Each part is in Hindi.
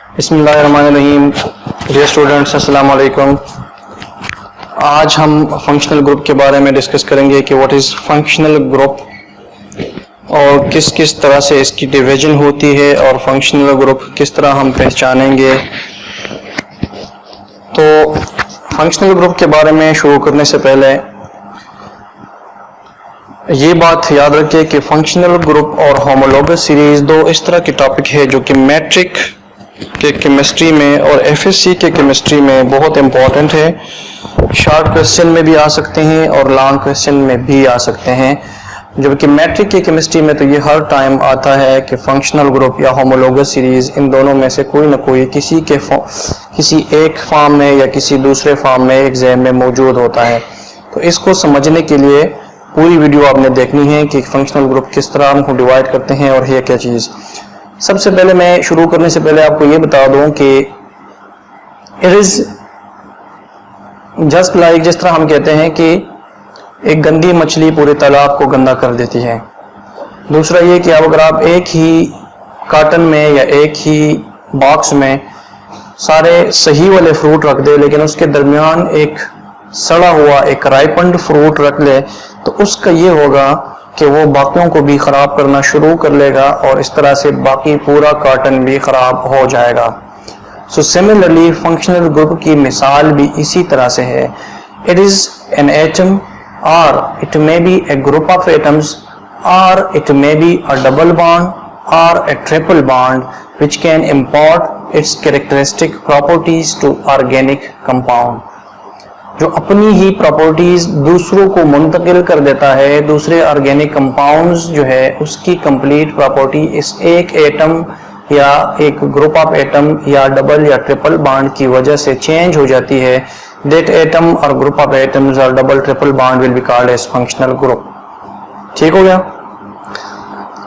बिस्मिल्लाहिर्रहमानिर्रहीम। डियर स्टूडेंट्स, अस्सलाम वालेकुम। आज हम फंक्शनल ग्रुप के बारे में डिस्कस करेंगे कि व्हाट इज़ फंक्शनल ग्रुप और किस किस तरह से इसकी डिवीजन होती है और फंक्शनल ग्रुप किस तरह हम पहचानेंगे। तो फंक्शनल ग्रुप के बारे में शुरू करने से पहले ये बात याद रखिए कि फंक्शनल ग्रुप और होमोलोगस सीरीज दो इस तरह के टॉपिक है जो कि मैट्रिक के केमिस्ट्री में और एफएससी के केमिस्ट्री में बहुत इंपॉर्टेंट है। शॉर्ट क्वेश्चन में भी आ सकते हैं और लॉन्ग क्वेश्चन में भी आ सकते हैं। जबकि मैट्रिक के केमिस्ट्री में तो ये हर टाइम आता है कि फंक्शनल ग्रुप या होमोलोगस सीरीज इन दोनों में से कोई ना कोई किसी एक फॉर्म में या किसी दूसरे फॉर्म में एग्जाम में मौजूद होता है। तो इसको समझने के लिए पूरी वीडियो आपने देखनी है कि फंक्शनल ग्रुप किस तरह हमको डिवाइड करते हैं और है क्या चीज़। सबसे पहले मैं शुरू करने से पहले आपको ये बता दूं कि इट इज जस्ट लाइक, जिस तरह हम कहते हैं कि एक गंदी मछली पूरे तालाब को गंदा कर देती है। दूसरा ये कि अगर आप एक ही कार्टन में या एक ही बॉक्स में सारे सही वाले फ्रूट रख दे लेकिन उसके दरमियान एक सड़ा हुआ एक राइपन्ड फ्रूट रख ले तो उसका ये होगा कि वो बाकियों को भी ख़राब करना शुरू कर लेगा और इस तरह से बाकी पूरा कार्टन भी ख़राब हो जाएगा। सो सिमिलरली फंक्शनल ग्रुप की मिसाल भी इसी तरह से है। इट इज़ एन एटम और it may be a group of atoms और it may be a double bond और a triple bond which can import its characteristic properties to organic compound, जो अपनी ही प्रॉपर्टीज दूसरों को मुंतकिल कर देता है। दूसरे ऑर्गेनिक कंपाउंड्स जो है उसकी कंप्लीट प्रॉपर्टी इस एक एटम या एक ग्रुप ऑफ एटम या डबल या ट्रिपल बॉन्ड की वजह से चेंज हो जाती है। दैट एटम और ग्रुप ऑफ एटम्स और double triple bond will be called as functional group. ठीक हो गया।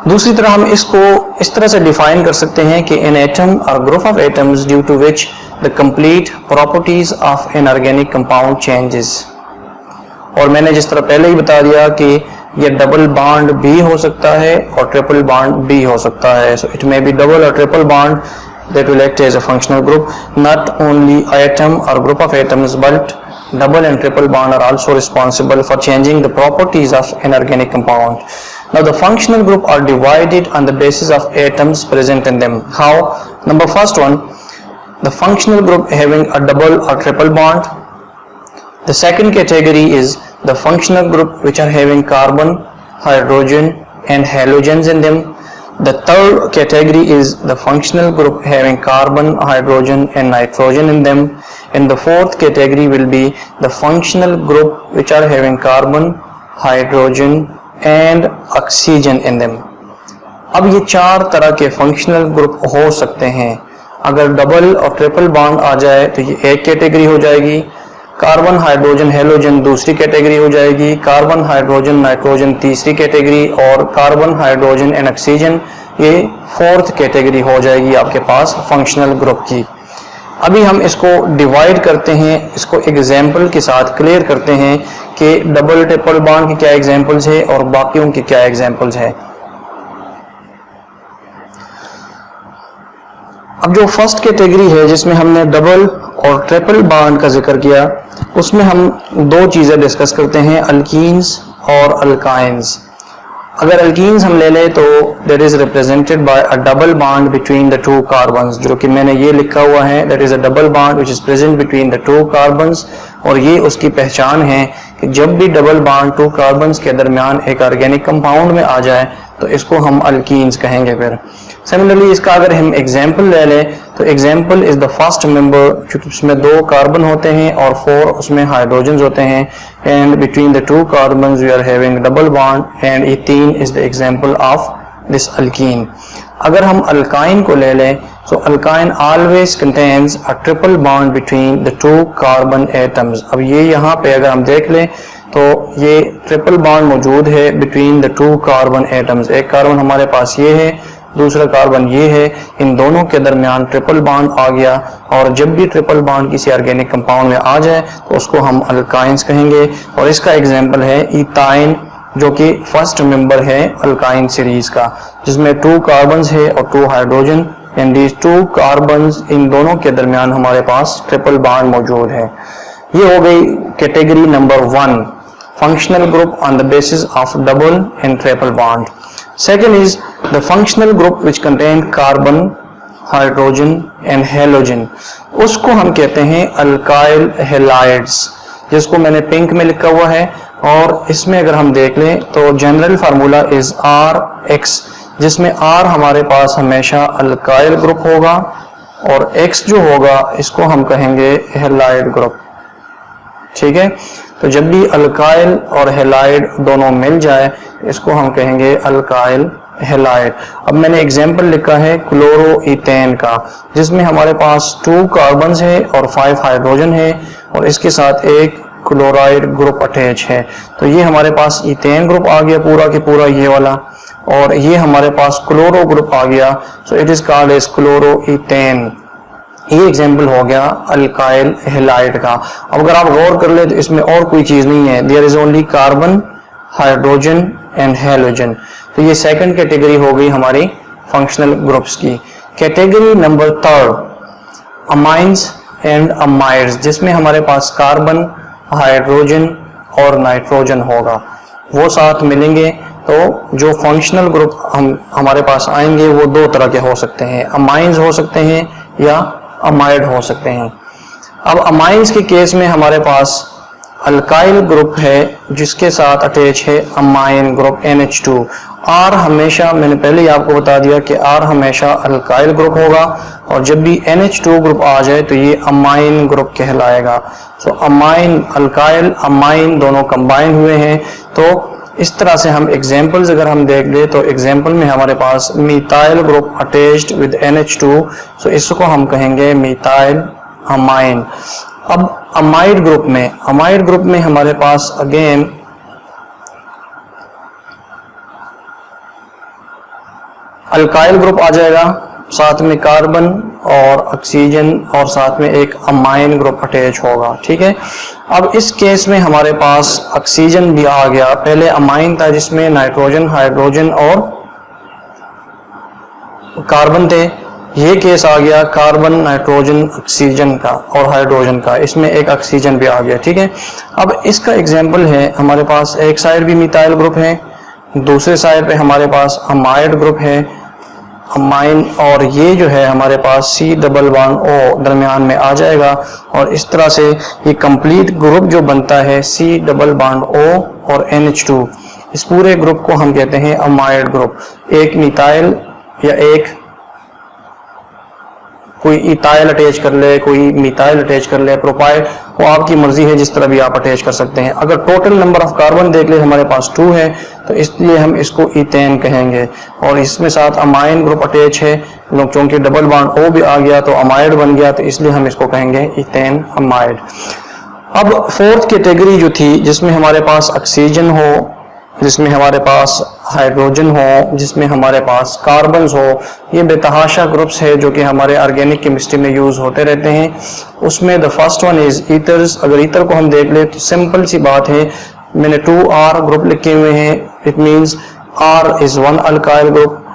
दूसरी तरह हम इसको इस तरह से डिफाइन कर सकते हैं कि एन एटम और group of atoms due to which the complete properties of an organic compound changes। और मैंने जिस तरह पहले ही बता दिया कि ये डबल बॉन्ड भी हो सकता है और ट्रिपल बॉन्ड भी हो सकता है। so it may be double or triple bond that will act as a functional group। not only atom or group of atoms but double and triple bond are also responsible for changing the properties of an organic compound। now the functional group are divided on the basis of atoms present in them। how? number first one, the functional group having a double or triple bond। the second category is the functional group which are having carbon, hydrogen and halogens in them। the third category is the functional group having carbon, hydrogen and nitrogen in them। and the fourth category will be the functional group which are having carbon, hydrogen and oxygen in them। अब ये चार तरह के फंक्शनल ग्रुप हो सकते हैं। अगर डबल और ट्रिपल बॉन्ड आ जाए तो ये एक कैटेगरी हो जाएगी, कार्बन, हाइड्रोजन, हेलोजन दूसरी कैटेगरी हो जाएगी, कार्बन, हाइड्रोजन, नाइट्रोजन तीसरी कैटेगरी और कार्बन, हाइड्रोजन एंड ऑक्सीजन ये फोर्थ कैटेगरी हो जाएगी आपके पास फंक्शनल ग्रुप की। अभी हम इसको डिवाइड करते हैं, इसको एग्जाम्पल के साथ क्लियर करते हैं कि डबल ट्रिपल बॉन्ड के क्या एग्जाम्पल्स है और बाकियों के क्या एग्जाम्पल्स है। अब जो फर्स्ट कैटेगरी है जिसमें हमने डबल और ट्रिपल बॉन्ड का जिक्र किया उसमें हम दो चीज़ें डिस्कस करते हैं, अल्कीन्स और अल्काइंस। अगर अल्कीन्स हम ले लें तो that is represented by a double bond between the to carbons, जो कि मैंने ये लिखा हुआ है that is a double bond which is present between the to carbons. और ये उसकी पहचान है कि जब भी डबल बॉन्ड टू कार्बन्स के दरमियान एक ऑर्गेनिक कंपाउंड में आ जाए तो इसको हम अल्कीन्स कहेंगे। फिर सिमिलरली इसका अगर हम एग्जाम्पल ले लें तो example is the first member, क्योंकि उसमें दो कार्बन होते हैं और 4 उसमें हाइड्रोजन होते हैं and between the two carbon we are having double bond and ये 3 is the example of this alkene. अगर हम अल्काइन को ले लें तो alkyne always contains a triple bond between the two carbon atoms. अब ये यहाँ पे अगर हम देख लें तो ये ट्रिपल बॉन्ड मौजूद है between the two carbon atoms. एक कार्बन हमारे पास ये है, दूसरा कार्बन ये है, इन दोनों के दरमियान ट्रिपल बॉन्ड आ गया और जब भी ट्रिपल बॉन्ड किसी ऑर्गेनिक कंपाउंड में आ जाए तो उसको हम अल्काइंस कहेंगे। और इसका एग्जांपल है इथाइन, जो कि फर्स्ट मेंबर है अल्काइन सीरीज का, जिसमें 2 कार्बन्स है और 2 hydrogen and these two carbons, इन दोनों के दरमियान हमारे पास ट्रिपल बॉन्ड मौजूद है। ये हो गई category number 1, functional group on the basis of double and triple bond. Second is the functional group which contain carbon, hydrogen and halogen. उसको हम कहते हैं alkyl halides, जिसको मैंने पिंक में लिखा हुआ है। और इसमें अगर हम देख लें तो जनरल फार्मूला इज RX, जिसमें R हमारे पास हमेशा अल्काइल ग्रुप होगा और X जो होगा इसको हम कहेंगे हैलाइड ग्रुप। ठीक है, तो जब भी अल्काइल और हैलाइड दोनों मिल जाए इसको हम कहेंगे अल्काइल हैलाइड। अब मैंने एग्जांपल लिखा है क्लोरोईथेन का, जिसमें हमारे पास 2 कार्बन्स है और 5 हाइड्रोजन है और इसके साथ एक क्लोराइड ग्रुप अटैच है। तो ये हमारे पास इथेन ग्रुप आ गया पूरा के पूरा ये वाला, और ये हमारे पास क्लोरो ग्रुप आ गया। So it is called as chloroethane. ये एग्जाम्पल हो गया अल्काइल हैलाइड का। अब अगर आप गौर कर ले तो इसमें और कोई चीज नहीं है, there is only carbon, hydrogen and halogen. तो ये सेकंड कैटेगरी हो गई हमारी फंक्शनल ग्रुप्स की। Category number 3, amines and amides, जिसमें हमारे पास कार्बन, हाइड्रोजन और नाइट्रोजन होगा, वो साथ मिलेंगे। तो जो फंक्शनल ग्रुप हमारे पास आएंगे वो 2 तरह के हो सकते हैं, अमाइंस हो सकते हैं या अमाइड हो सकते हैं। अब अमाइंस के केस में हमारे पास अल्काइल ग्रुप है जिसके साथ अटैच है अमाइन ग्रुप NH2। R हमेशा, मैंने पहले ही आपको बता दिया कि R हमेशा अल्काइल ग्रुप होगा और जब भी NH2 ग्रुप आ जाए तो ये अमाइन ग्रुप कहलाएगा। सो अमाइन, अल्काइल अमाइन दोनों कंबाइन हुए हैं। तो इस तरह से हम एग्जाम्पल्स अगर हम देख ले तो एग्जाम्पल में हमारे पास methyl group attached with NH2, so इसको हम कहेंगे मिथाइल अमाइन। अब अमाइड ग्रुप में हमारे पास अगेन अल्काइल ग्रुप आ जाएगा, साथ में कार्बन और ऑक्सीजन और साथ में एक अमाइन ग्रुप अटैच होगा। ठीक है, अब इस केस में हमारे पास ऑक्सीजन भी आ गया। पहले अमाइन था जिसमें नाइट्रोजन, हाइड्रोजन और कार्बन थे, ये केस आ गया कार्बन, नाइट्रोजन, ऑक्सीजन का और हाइड्रोजन का, इसमें एक ऑक्सीजन भी आ गया। ठीक है, अब इसका एग्जाम्पल है हमारे पास एक साइड भी मिथाइल ग्रुप है, दूसरे साइड पे हमारे पास अमाइड ग्रुप है, अमाइन, और ये जो है हमारे पास C डबल बॉन्ड O दरमियान में आ जाएगा और इस तरह से ये कंप्लीट ग्रुप जो बनता है C डबल बॉन्ड O और NH2, इस पूरे ग्रुप को हम कहते हैं अमाइड ग्रुप। एक मिथाइल या एक कोई इथाइल अटैच कर ले, कोई मिथाइल अटैच कर ले, प्रोपाइल, वो आपकी मर्जी है, जिस तरह भी आप अटैच कर सकते हैं। अगर टोटल नंबर ऑफ कार्बन देख ले हमारे पास 2 है तो इसलिए हम इसको इथेन कहेंगे और इसमें साथ अमाइन ग्रुप अटैच है, क्योंकि डबल बॉन्ड O भी आ गया तो अमाइड बन गया, तो इसलिए हम इसको कहेंगे इथेन अमाइड। अब 4th कैटेगरी जो थी जिसमें हमारे पास ऑक्सीजन हो, जिसमें हमारे पास हाइड्रोजन हो, जिसमें हमारे पास कार्बन्स हो, ये बेतहाशा ग्रुप्स है जो कि हमारे ऑर्गेनिक केमिस्ट्री में यूज होते रहते हैं। उसमें the first one is ethers. अगर ईथर को हम देख ले तो सिंपल सी बात है, मैंने 2R ग्रुप लिखे हुए हैं, it means R is one alkyl group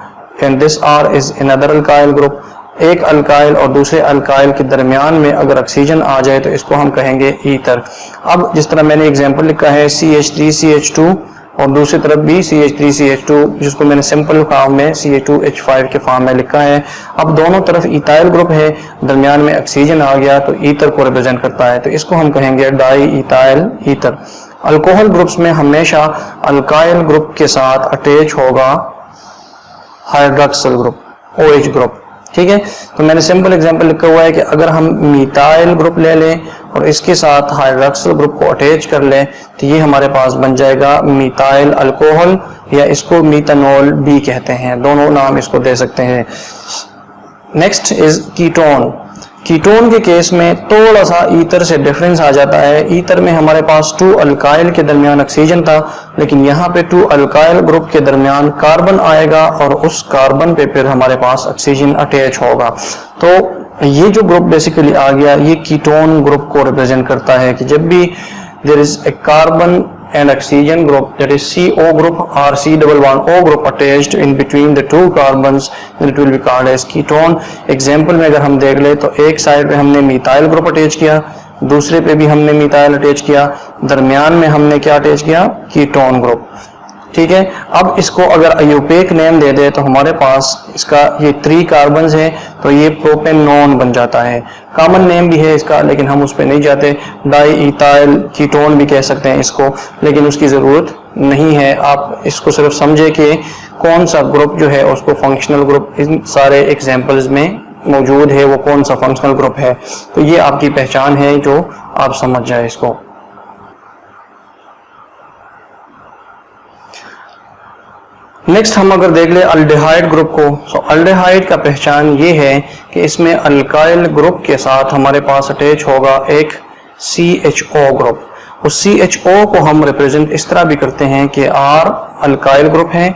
and this R is another alkyl group. एक अल्काइल और दूसरे अल्काइल के दरमियान में अगर ऑक्सीजन आ जाए तो इसको हम कहेंगे ईथर। अब जिस तरह मैंने एग्जांपल लिखा है CH3CH2 और दूसरी तरफ भी CH3CH2, जिसको मैंने सिंपल फॉर्म में CH2H5 के फॉर्म में लिखा है। अब दोनों तरफ इथाइल ग्रुप है, दरमियान में ऑक्सीजन आ गया तो ईथर को रिप्रेजेंट करता है, तो इसको हम कहेंगे di ethyl ether. Alcohol groups में हमेशा अल्काइल ग्रुप के साथ अटैच होगा हाइड्रोक्सिल ग्रुप, OH ग्रुप। ठीक है, तो मैंने सिंपल एग्जांपल लिखा हुआ है कि अगर हम मिथाइल ग्रुप ले लें और इसके साथ हाइड्रोक्सिल ग्रुप को अटैच कर लें तो ये हमारे पास बन जाएगा मिथाइल अल्कोहल, या इसको मीथानॉल भी कहते हैं, दोनों नाम इसको दे सकते हैं। Next is ketone. कीटोन के केस में थोड़ा सा ईथर से डिफरेंस आ जाता है। ईथर में हमारे पास 2 अल्काइल के दरमियान ऑक्सीजन था, लेकिन यहाँ पे 2 अल्काइल ग्रुप के दरमियान कार्बन आएगा और उस कार्बन पे फिर हमारे पास ऑक्सीजन अटैच होगा। तो ये जो ग्रुप बेसिकली आ गया ये कीटोन ग्रुप को रिप्रेजेंट करता है कि जब भी there is a carbon and oxygen group, that is CO group or C double bond O group attached in between the two carbons, then it will be called as ketone. Example में अगर हम देख ले तो एक साइड पे हमने मिथाइल ग्रुप अटैच किया, दूसरे पे भी हमने मिथाइल अटैच किया, दरमियान में हमने क्या अटैच किया, कीटोन ग्रुप। ठीक है, अब इसको अगर आयोपेक नेम दे दे तो हमारे पास इसका ये 3 कार्बन्स है तो ये प्रोपेनोन बन जाता है। कॉमन नेम भी है इसका लेकिन हम उस पर नहीं जाते, डाई इथाइल कीटोन भी कह सकते हैं इसको, लेकिन उसकी ज़रूरत नहीं है। आप इसको सिर्फ समझे कि कौन सा ग्रुप जो है उसको फंक्शनल ग्रुप इन सारे एग्जाम्पल्स में मौजूद है, वो कौन सा फंक्शनल ग्रुप है, तो ये आपकी पहचान है जो आप समझ जाए इसको। नेक्स्ट हम अगर देख ले अल्डिहाइड ग्रुप को, तो अल्डिहाइड का पहचान ये है कि इसमें अल्काइल ग्रुप के साथ हमारे पास अटैच होगा एक CHO ग्रुप। उस CHO को हम रिप्रेजेंट इस तरह भी करते हैं कि R अल्काइल ग्रुप है,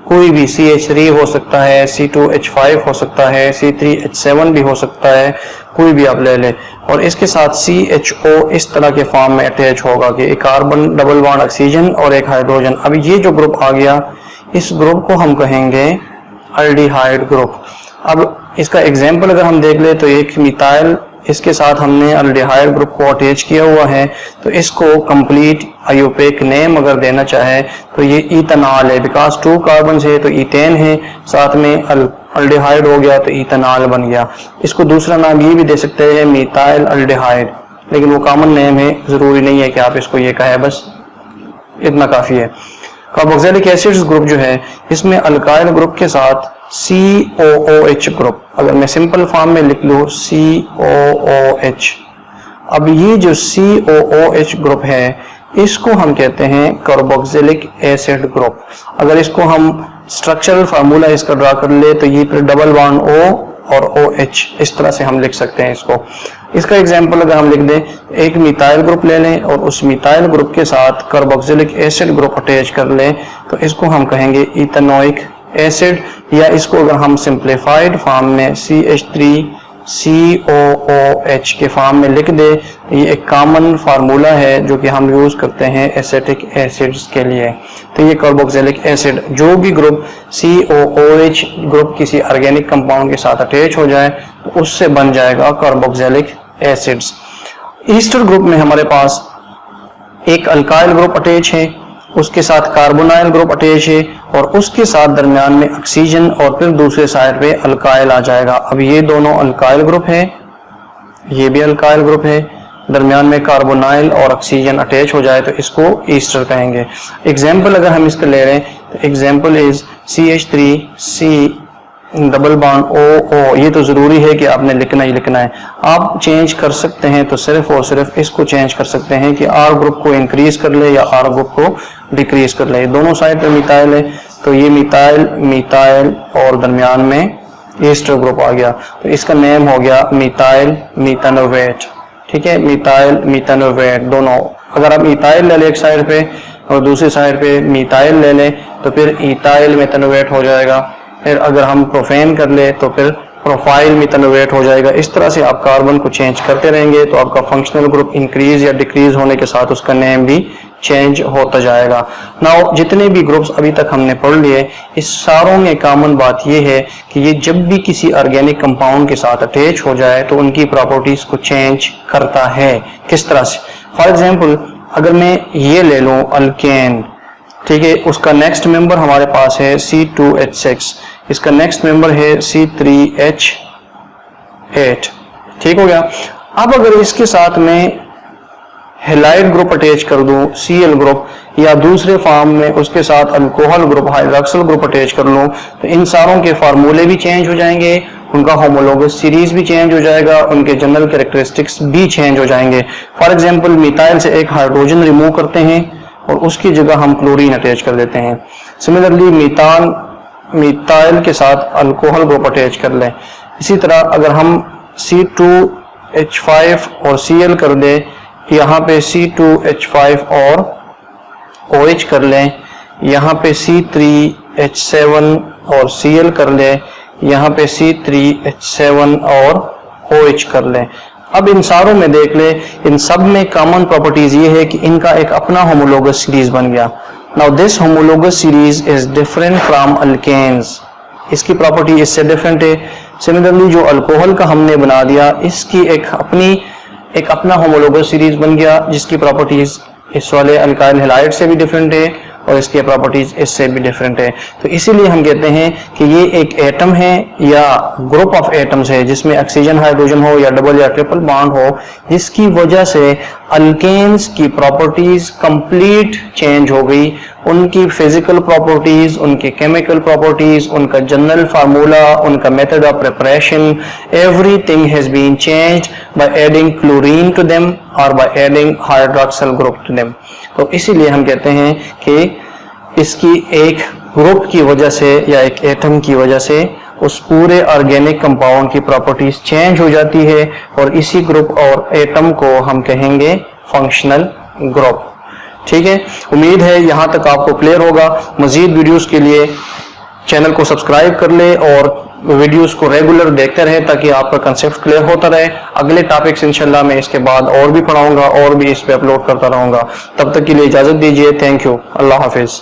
कोई भी CH3 हो सकता है, C2H5 हो सकता है, C3H7 भी हो सकता है, कोई भी आप ले लें, और इसके साथ CHO इस तरह के फॉर्म में अटैच होगा कि एक कार्बन डबल बॉन्ड ऑक्सीजन और एक हाइड्रोजन। अब ये जो ग्रुप आ गया इस ग्रुप को हम कहेंगे अल्डिहाइड ग्रुप। अब इसका एग्जाम्पल अगर हम देख ले तो एक मिथाइल, इसके साथ हमने अल्डिहाइड ग्रुप को अटैच किया हुआ है, तो इसको कंप्लीट आयोपेक नेम अगर देना चाहे तो ये इथेनॉल है, बिकॉज 2 कार्बन है तो इथेन है, साथ में अल्डिहाइड हो गया तो इथेनॉल बन गया। इसको दूसरा नाम ये भी दे सकते हैं मिथाइल अल्डिहाइड, लेकिन वो कॉमन नेम है, जरूरी नहीं है कि आप इसको ये कहे, बस इतना काफी है। कार्बोक्सिलिक एसिड्स ग्रुप जो है इसमें अल्काइल ग्रुप के साथ COOH ग्रुप, अगर मैं सिंपल फॉर्म में लिख लूँ COOH। अब ये जो COOH ग्रुप है इसको हम कहते हैं कार्बोक्सिलिक एसिड ग्रुप। अगर इसको हम स्ट्रक्चरल फार्मूला इसका ड्रा कर ले तो ये फिर डबल बॉन्ड O और OH इस तरह से हम लिख सकते हैं इसको। इसका एग्जाम्पल अगर हम लिख दें, एक मिथाइल ग्रुप ले लें और उस मिथाइल ग्रुप के साथ कार्बोक्सिलिक एसिड ग्रुप अटैच कर लें तो इसको हम कहेंगे इथेनोइक एसिड, या इसको अगर हम सिंप्लीफाइड फॉर्म में CH3COOH के फॉर्म में लिख दे तो ये एक कॉमन फार्मूला है जो कि हम यूज करते हैं एसिटिक एसिड्स के लिए। तो ये कार्बोक्सिलिक एसिड, जो भी ग्रुप COOH ग्रुप किसी ऑर्गेनिक कंपाउंड के साथ अटैच हो जाए तो उससे बन जाएगा कार्बोक्सिलिक एसिड्स। ईस्टर ग्रुप में हमारे पास एक अल्काइल ग्रुप अटैच है, उसके साथ कार्बोनाइल ग्रुप अटैच है और उसके साथ दरमियान में ऑक्सीजन और फिर दूसरे साइड पे अल्काइल आ जाएगा। अब ये दोनों अल्काइल ग्रुप है, ये भी अल्काइल ग्रुप है, दरमियान में कार्बोनाइल और ऑक्सीजन अटैच हो जाए तो इसको ईस्टर कहेंगे। एग्जाम्पल अगर हम इसका ले रहे हैं तो example is CH3C double bond OO। ये तो जरूरी है कि आपने लिखना ही लिखना है, आप चेंज कर सकते हैं तो सिर्फ और सिर्फ इसको चेंज कर सकते हैं कि R ग्रुप को इंक्रीज कर ले या R ग्रुप को डिक्रीज कर ले। दोनों साइड पे मिथाइल है तो ये मिथाइल मिथाइल और दरमियान में ईस्टर ग्रुप आ गया तो इसका नेम हो गया मिथाइल मीथेनोवेट। ठीक है, मिथाइल मीथेनोवेट दोनों। अगर आप इथाइल ले लें एक साइड पे और दूसरी साइड पे मिथाइल ले लें तो फिर इथाइल मीथेनोवेट हो जाएगा। फिर अगर हम प्रोफेन कर ले तो फिर प्रोफाइल मीथेनोवेट हो जाएगा। इस तरह से आप कार्बन को चेंज करते रहेंगे तो आपका फंक्शनल ग्रुप इंक्रीज या डिक्रीज होने के साथ उसका नेम भी चेंज होता जाएगा। नाउ जितने भी ग्रुप्स अभी तक हमने पढ़ लिए, इस सारों में कॉमन बात यह है कि ये जब भी किसी ऑर्गेनिक कंपाउंड के साथ अटैच हो जाए तो उनकी प्रॉपर्टीज को चेंज करता है। किस तरह से? फॉर एग्जाम्पल अगर मैं ये ले लूं अल्केन, ठीक है, उसका नेक्स्ट मेंबर हमारे पास है C2H6, इसका नेक्स्ट मेंबर है C3H8। ठीक हो गया। अब अगर इसके साथ में हेलाइड ग्रुप अटैच कर दूं Cl ग्रुप, या दूसरे फॉर्म में उसके साथ alcohol group hydroxyl group attach कर लूं तो इन सारों के फार्मूले भी चेंज हो जाएंगे, उनका होमोलोगस सीरीज भी चेंज हो जाएगा, उनके जनरल कैरेक्टरिस्टिक्स भी चेंज हो जाएंगे। फॉर एग्जांपल मिथाइल से एक हाइड्रोजन रिमूव करते हैं और उसकी जगह हम क्लोरीन अटैच कर देते हैं। सिमिलरली मिथाइल के साथ अल्कोहल ग्रुप अटैच कर लें। इसी तरह अगर हम C2H5 और Cl कर दें, यहाँ पे C2H5 और OH कर लें, यहाँ पे C3H7 और Cl कर लें, यहाँ पे C3H7 और OH कर लें। अब इन सारों में देख ले, इन सब में कॉमन प्रॉपर्टीज ये है कि इनका एक अपना होमोलोगस सीरीज बन गया। Now this homologous series is different from alkanes, इसकी प्रॉपर्टी इससे डिफरेंट है। सिमिलरली जो अल्कोहल का हमने बना दिया, इसकी एक अपना होमोलोगस सीरीज बन गया जिसकी प्रॉपर्टीज इस वाले अल्काइल हैलाइड से भी डिफरेंट है और इसकी प्रॉपर्टीज इससे भी डिफरेंट है। तो इसीलिए हम कहते हैं कि ये एक एटम है या ग्रुप ऑफ एटम्स है जिसमें ऑक्सीजन हाइड्रोजन हो या डबल या ट्रिपल बॉन्ड हो, जिसकी वजह से अल्केन्स की प्रॉपर्टीज कंप्लीट चेंज हो गई, उनकी फिजिकल प्रॉपर्टीज, उनके केमिकल प्रॉपर्टीज, उनका जनरल फार्मूला, उनका method of preparation, everything has been changed by adding chlorine to them और by adding hydroxyl group to them. तो इसीलिए हम कहते हैं कि इसकी एक ग्रुप की वजह से या एक एटम की वजह से उस पूरे ऑर्गेनिक कंपाउंड की प्रॉपर्टीज चेंज हो जाती है और इसी ग्रुप और एटम को हम कहेंगे फंक्शनल ग्रुप। ठीक है, उम्मीद है यहां तक आपको क्लियर होगा। मजीद वीडियोस के लिए चैनल को सब्सक्राइब कर ले और वीडियोस को रेगुलर देखते रहे ताकि आपका कंसेप्ट क्लियर होता रहे। अगले टॉपिक्स इंशाल्लाह मैं इसके बाद और भी पढ़ाऊंगा और भी इस पे अपलोड करता रहूंगा। तब तक के लिए इजाजत दीजिए। Thank you. Allah Hafiz.